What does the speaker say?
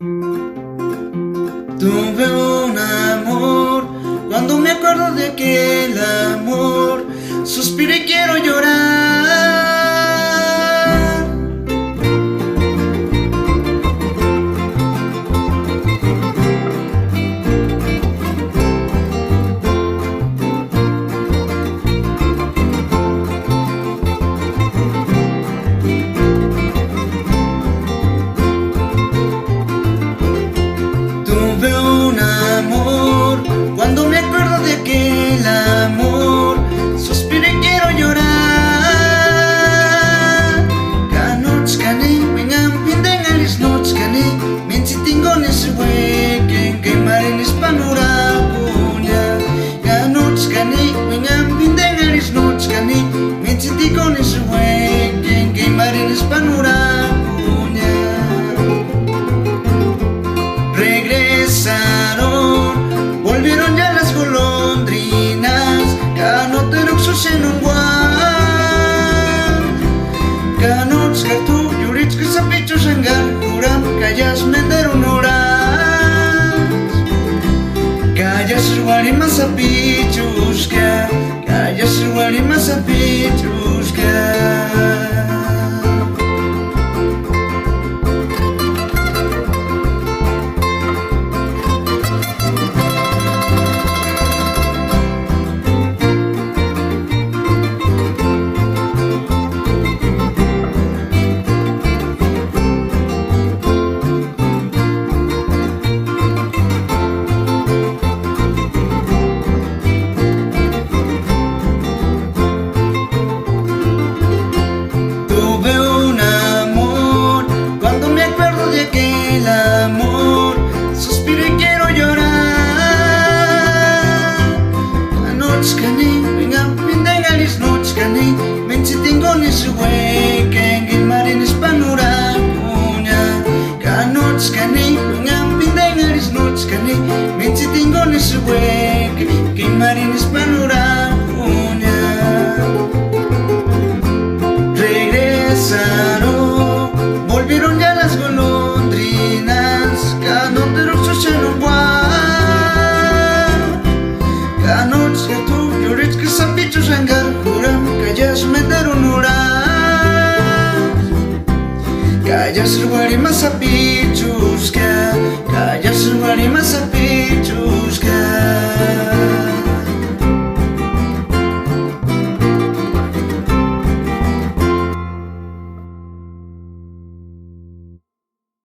Tuve un amor, cuando me acuerdo de aquel amor, suspiro y quiero llorar. Tuve un amor, cuando me acuerdo de aquel amor, suspiro y quiero llorar. Kanochkani, vengan pindengalis nochkani, menchitingones huequen, quemarenes panurapuña. Kanochkani, vengan pindengalis nochkani, menchitingones huequen, quemarenes panurapuña. Regresaron, volvieron ya las golondrinas, Kanoteruxus en un guan. Kanotskatu, Yuritzka sapichus en Gankuram, Callas menderon horas. Callas guarimas sapichuska, Callas guarimas sapichuska. Aquel amor, suspiro y quiero llorar. Anochkani, vengan pindengalis nochkani, menchitingones huequen, guimarines panurapuña. Kanochkani, vengan pindengalis nochkani, menchitingones huequen, guimarines panurapuña. Regresaron, volvieron ya las golondrinas, Kanoteruxus en un guan. Kanochkatu, Yuritzka sapichus en Gankuram, Callas menderon horas. Callas guarimas sapichuska, Callas guarimas sapichuska.